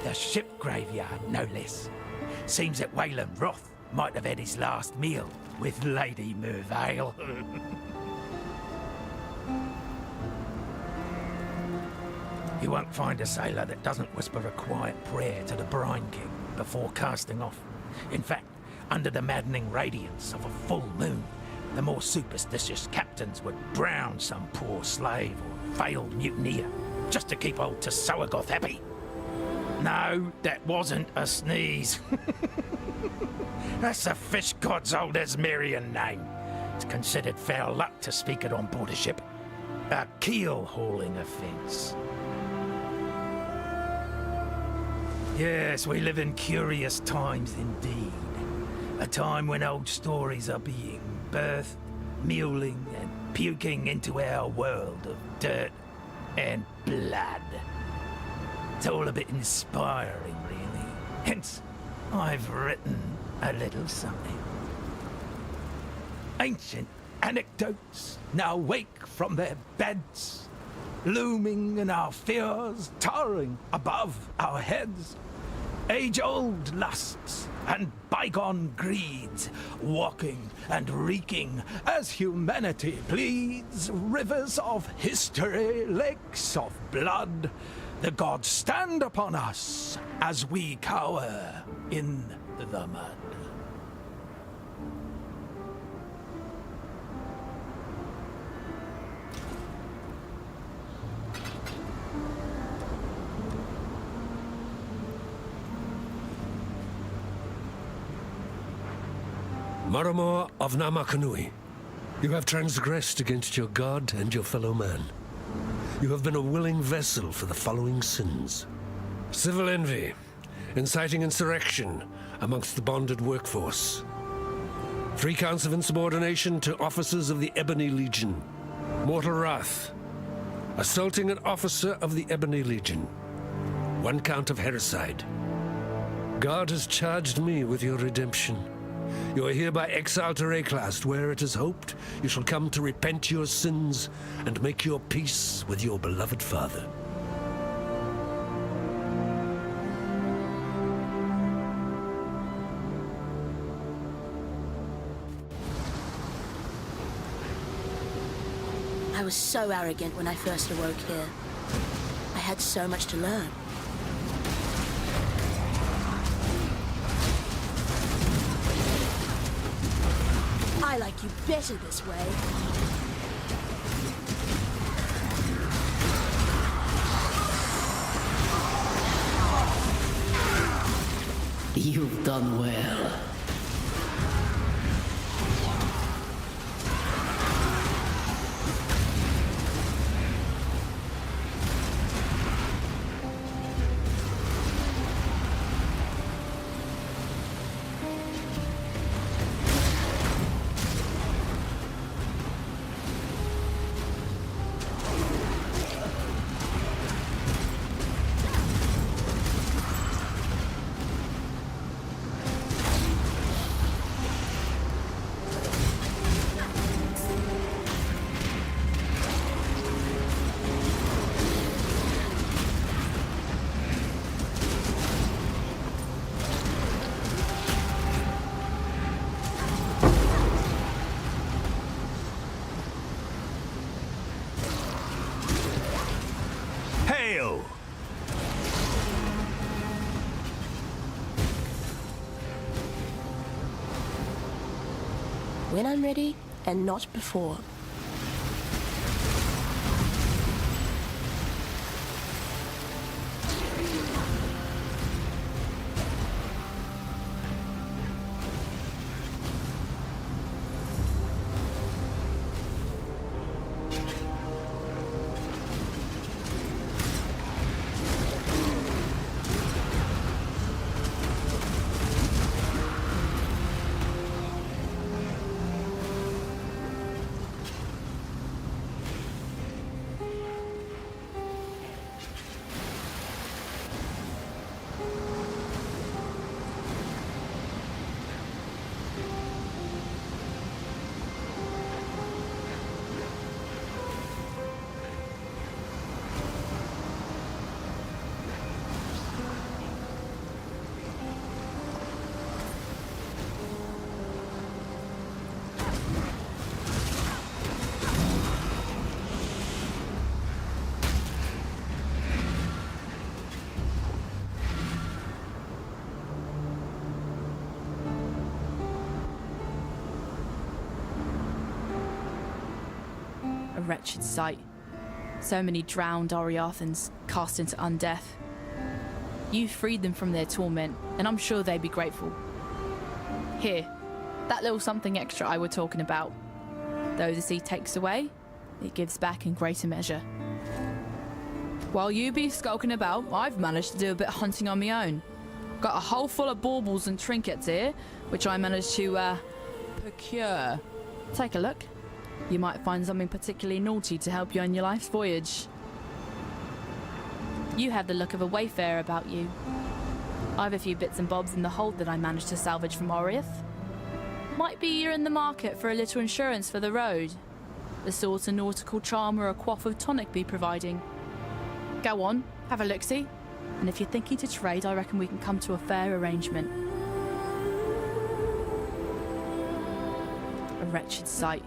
Speaker 11: The ship graveyard, no less. Seems that Walem Roth might have had his last meal with Lady Mervale. You won't find a sailor that doesn't whisper a quiet prayer to the Brine King before casting off. In fact, under the maddening radiance of a full moon, the more superstitious captains would drown some poor slave or failed mutineer just to keep old Tsoagoth happy. No, that wasn't a sneeze. That's the fish god's old Asmerian name. It's considered foul luck to speak it on board a ship. A keel-hauling offence. Yes, we live in curious times indeed. A time when old stories are being birthed, muling and puking into our world of dirt and blood. It's all a bit inspiring, really. Hence, I've written a little something. Ancient anecdotes now wake from their beds, looming in our fears, towering above our heads. Age-old lusts and bygone greeds, walking and reeking as humanity bleeds. Rivers of history, lakes of blood, the gods stand upon us as we cower in the mud.
Speaker 12: Maramor of Namakanui, you have transgressed against your god and your fellow man. You have been a willing vessel for the following sins: civil envy, inciting insurrection amongst the bonded workforce, 3 counts of insubordination to officers of the Ebony Legion, mortal wrath, assaulting an officer of the Ebony Legion, 1 count of hericide. God has charged me with your redemption. You are hereby exiled to Rayclast, where it is hoped you shall come to repent your sins and make your peace with your beloved father.
Speaker 2: I was so arrogant when I first awoke here. I had so much to learn. I like you better this way.
Speaker 7: You've done well.
Speaker 2: when I'm ready and not before.
Speaker 9: A wretched sight. So many drowned Oriathans cast into undeath. You freed them from their torment, and I'm sure they'd be grateful. Here, that little something extra I were talking about. Though the sea takes away, it gives back in greater measure. While you be skulking about, I've managed to do a bit of hunting on my own. Got a hole full of baubles and trinkets here, which I managed to, procure. Take a look. You might find something particularly naughty to help you on your life's voyage. You have the look of a wayfarer about you. I've a few bits and bobs in the hold that I managed to salvage from Oriath. Might be you're in the market for a little insurance for the road. The sort of nautical charm or a quaff of tonic be providing. Go on, have a look-see. And if you're thinking to trade, I reckon we can come to a fair arrangement. A wretched sight.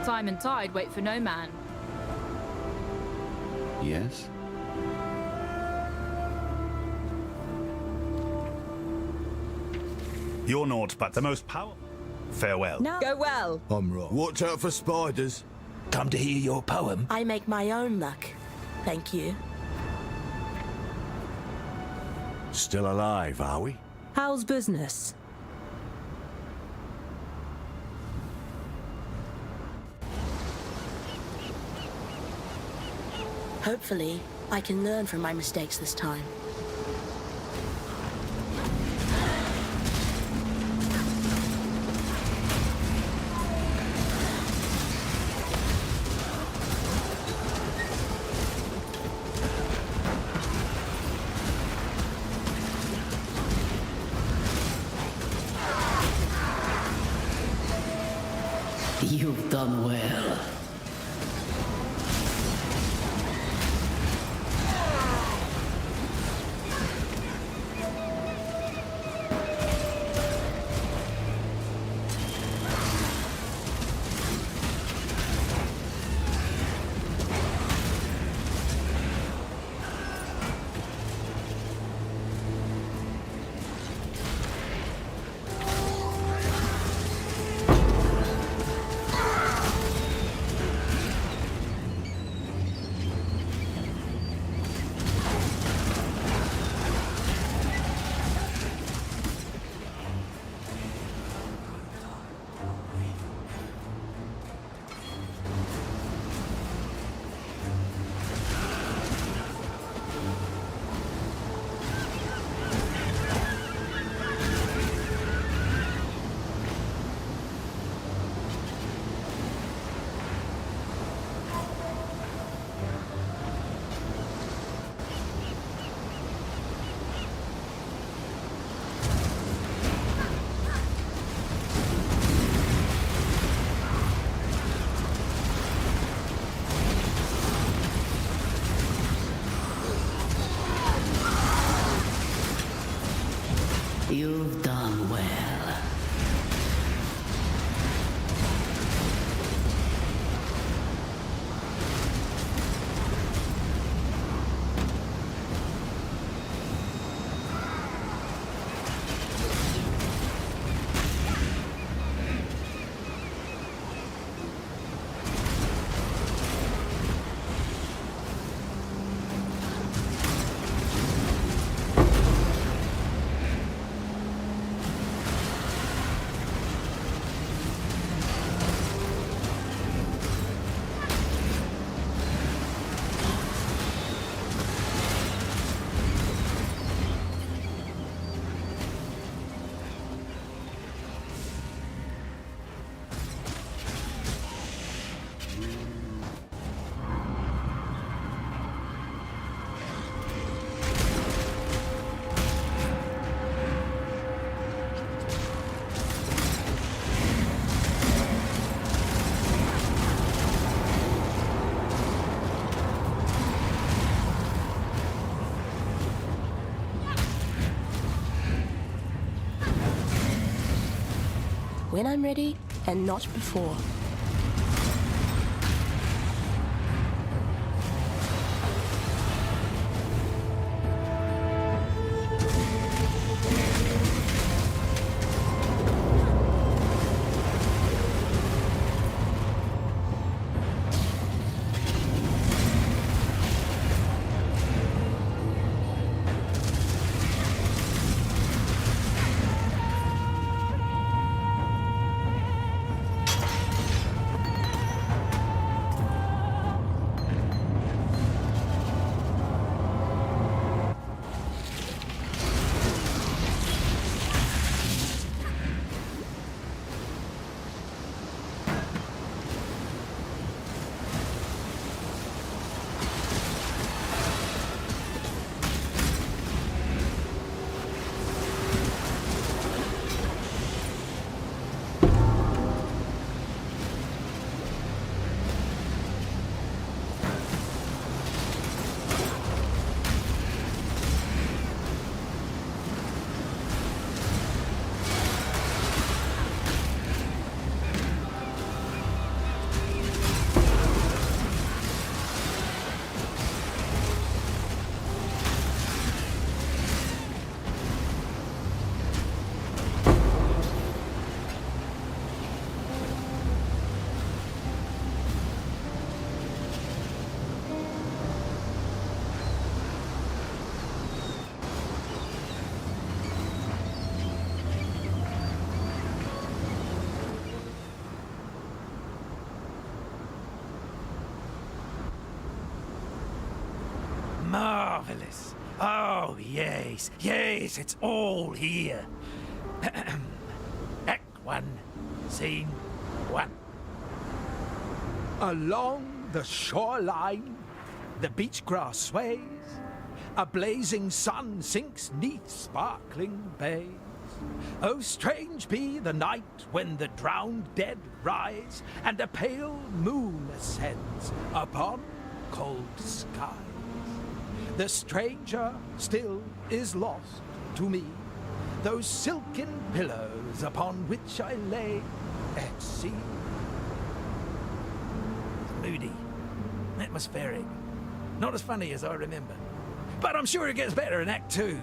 Speaker 9: Time and tide wait for no man.
Speaker 8: Yes?
Speaker 13: You're naught but the most powerful. Farewell.
Speaker 2: No.
Speaker 14: Go well.
Speaker 15: I'm right. Watch out for spiders.
Speaker 11: Come to hear your poem?
Speaker 2: I make my own luck. Thank you.
Speaker 10: Still alive, are we?
Speaker 14: How's business?
Speaker 2: Hopefully, I can learn from my mistakes this time.
Speaker 7: You've done well. You've done well.
Speaker 2: when I'm ready and not before.
Speaker 11: Marvelous. Oh, yes, yes, it's all here. Act 1, Scene 1. Along the shoreline, the beach grass sways, a blazing sun sinks 'neath sparkling bays. Oh, strange be the night when the drowned dead rise, and a pale moon ascends upon cold skies. The stranger still is lost to me, those silken pillows upon which I lay at sea. Moody, atmospheric, not as funny as I remember. But I'm sure it gets better in Act 2.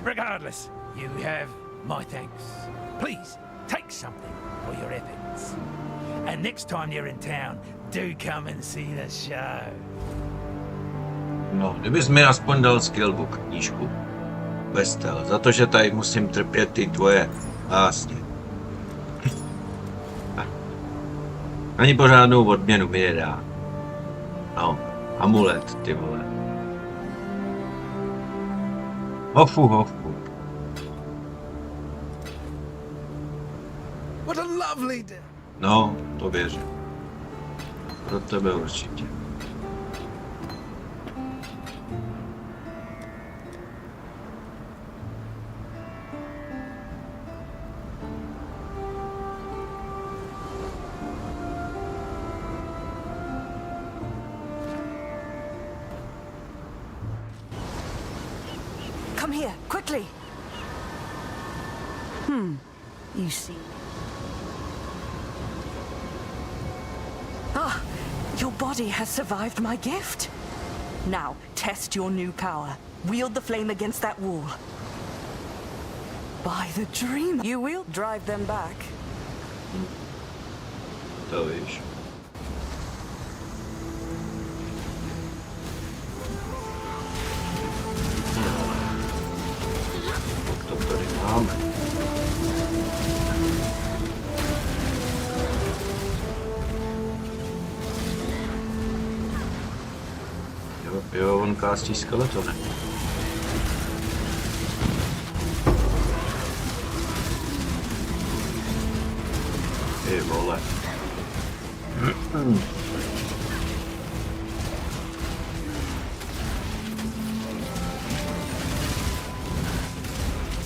Speaker 11: Regardless, you have my thanks. Please, take something for your efforts. And next time you're in town, do come and see the show.
Speaker 1: No, kdybys mi aspoň dal skillbook, knížku. Vestel, za to, že tady musím trpět ty tvoje básně. Ani pořádnou odměnu mi nedá. No, amulet, ty vole. Hofu, hofu.
Speaker 11: What a lovely day.
Speaker 1: No, to věřím. Pro tebe určitě.
Speaker 14: Come here, quickly. You see. Ah, your body has survived my gift. Now, test your new power. Wield the flame against that wall. By the dream, you will drive them back.
Speaker 1: To víš. To tady máme. Jo, on kástí skeletony. Ty vole.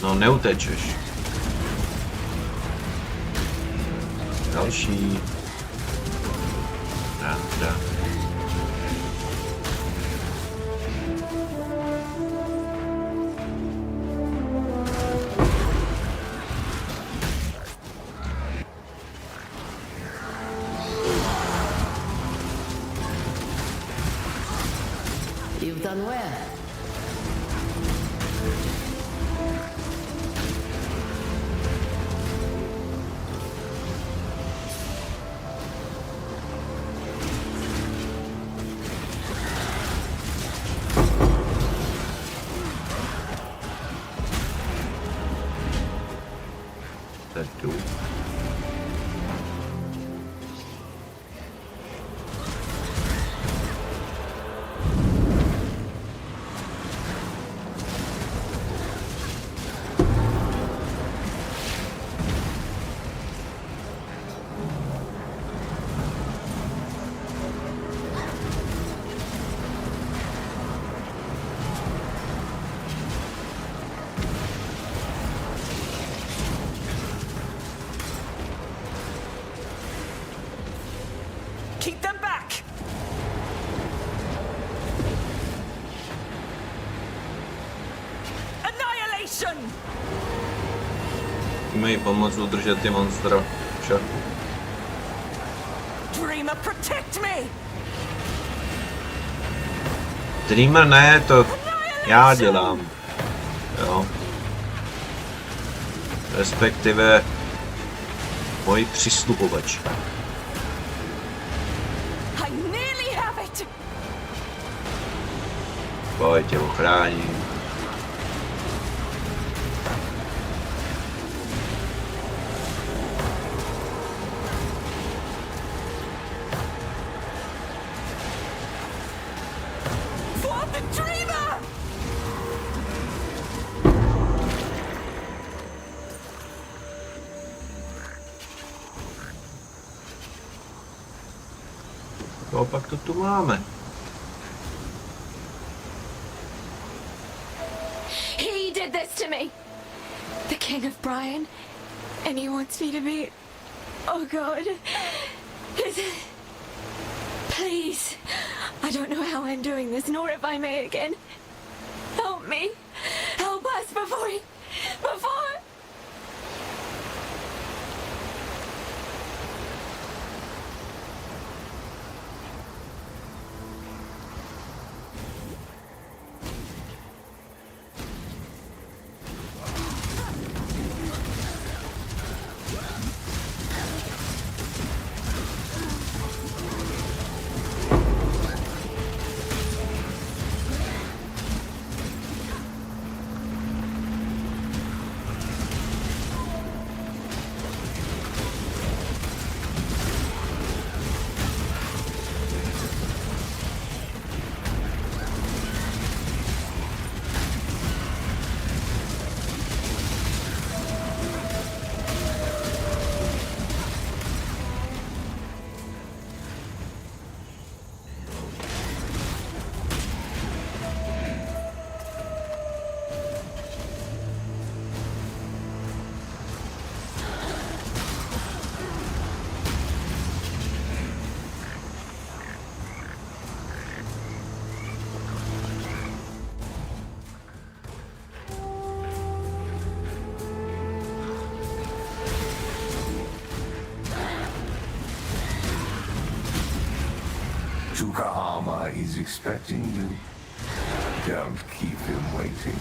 Speaker 1: No, neutečeš. Další. Dá.
Speaker 3: vepředu.
Speaker 14: Keep them back! Annihilation!
Speaker 3: Musíme jí pomoct udržet ty monstra v šachu.
Speaker 14: Dreamer, protect me!
Speaker 3: Dreamer ne, to já dělám. Jo. Respektive moji přisluhovačka.
Speaker 14: I nearly have it!
Speaker 3: Pojď, tě ochráním.
Speaker 14: For the dreamer!
Speaker 3: No, pak to tu máme.
Speaker 16: He did this to me. The King of Brian. And he wants me to be... Oh God. Please. I don't know how I'm doing this, nor if I may again. Help me. Help us before he... Before...
Speaker 17: Tukahama is expecting you. Don't keep him waiting.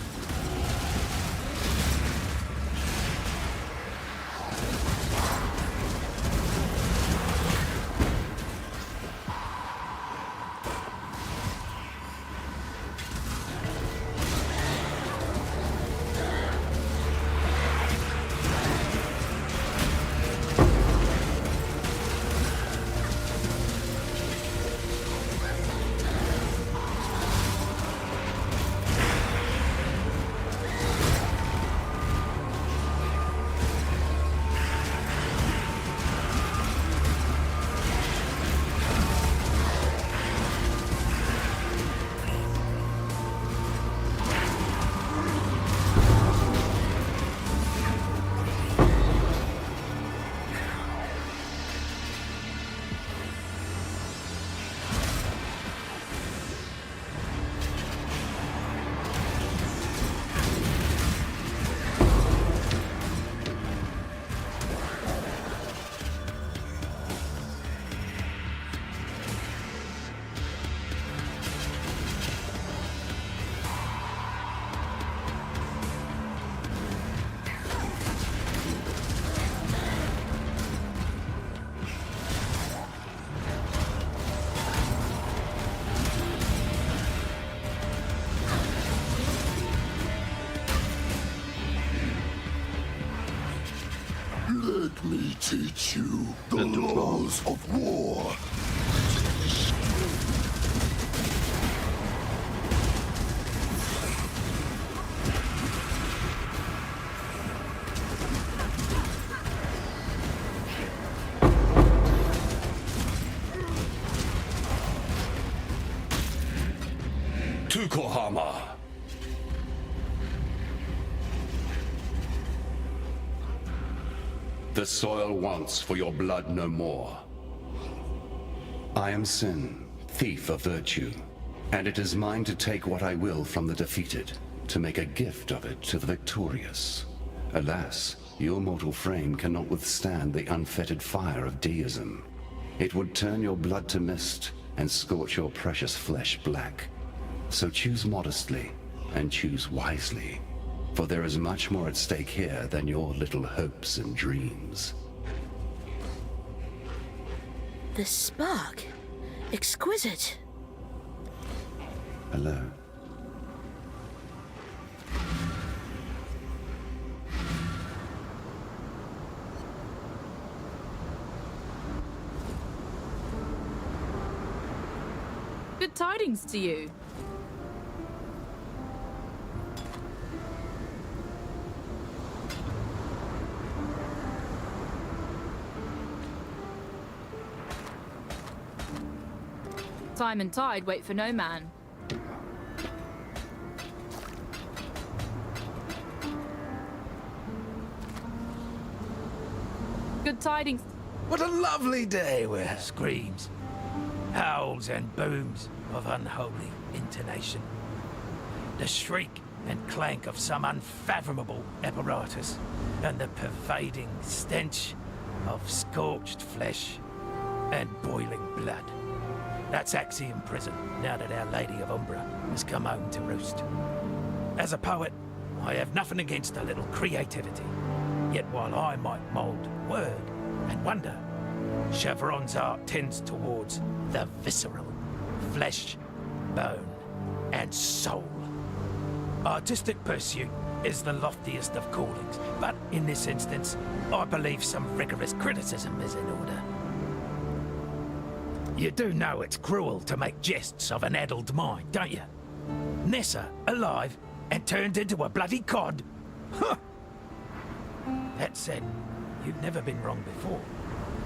Speaker 4: Let me teach you the laws of war.
Speaker 8: Tukohama! The soil wants for your blood no more. I am Sin, thief of virtue, and it is mine to take what I will from the defeated, to make a gift of it to the victorious. Alas, your mortal frame cannot withstand the unfettered fire of deism. It would turn your blood to mist and scorch your precious flesh black. So choose modestly and choose wisely, for there is much more at stake here than your little hopes and dreams.
Speaker 2: The spark. Exquisite.
Speaker 8: Hello.
Speaker 9: Good tidings to you. Time and tide wait for no man. Good tidings.
Speaker 11: What a lovely day where screams, howls and booms of unholy intonation. The shriek and clank of some unfathomable apparatus, and the pervading stench of scorched flesh and boiling blood. That's Axiom Prison, now that Our Lady of Umbra has come home to roost. As a poet, I have nothing against a little creativity. Yet while I might mould word and wonder, Chevron's art tends towards the visceral, flesh, bone, and soul. Artistic pursuit is the loftiest of callings, but in this instance, I believe some rigorous criticism is in order. You do know it's cruel to make jests of an addled mind, don't you? Nessa, alive, and turned into a bloody cod? Huh! That said, you've never been wrong before,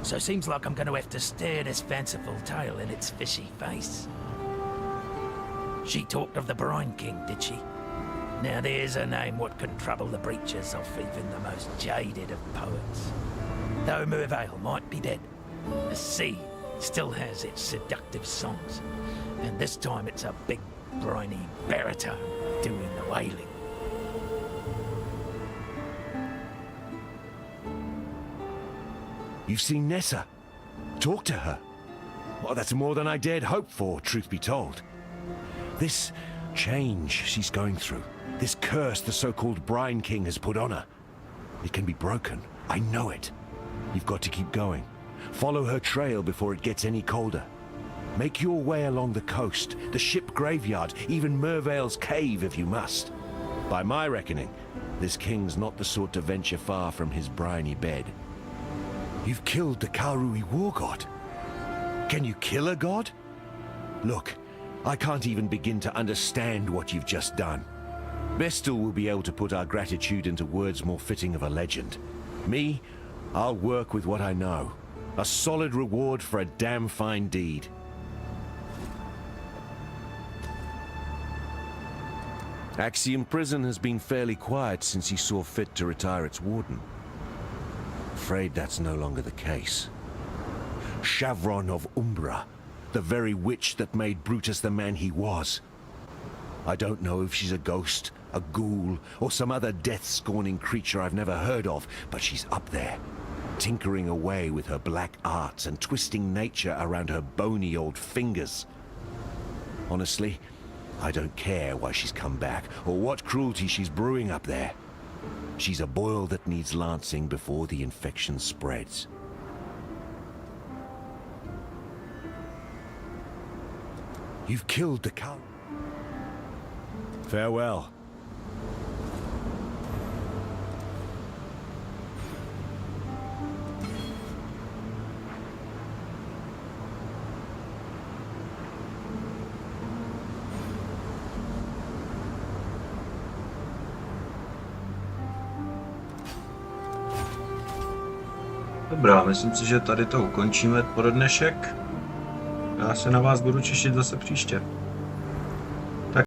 Speaker 11: so seems like I'm going to have to stare this fanciful tale in its fishy face. She talked of the Brine King, did she? Now there's a name what can trouble the breeches of even the most jaded of poets. Though Mervale might be dead, the sea still has its seductive songs, and this time it's a big, briny baritone doing the wailing.
Speaker 10: You've seen Nessa? Talk to her. Well, that's more than I dared hope for, truth be told. This change she's going through, this curse the so-called Brine King has put on her, it can be broken. I know it. You've got to keep going. Follow her trail before it gets any colder. Make your way along the coast, the ship graveyard, even Mervale's cave if you must. By my reckoning, this king's not the sort to venture far from his briny bed. You've killed the Kalrui war god. Can you kill a god? Look, I can't even begin to understand what you've just done. Vestal will be able to put our gratitude into words more fitting of a legend. Me, I'll work with what I know. A solid reward for a damn fine deed. Axiom Prison has been fairly quiet since he saw fit to retire its warden. Afraid that's no longer the case. Chevron of Umbra, the very witch that made Brutus the man he was. I don't know if she's a ghost, a ghoul, or some other death-scorning creature I've never heard of, but she's up there, tinkering away with her black arts and twisting nature around her bony old fingers. Honestly, I don't care why she's come back, or what cruelty she's brewing up there. She's a boil that needs lancing before the infection spreads. You've killed the cow. Farewell.
Speaker 1: Dobrá, myslím si, že tady to ukončíme pro dnešek. Já se na vás budu těšit zase příště.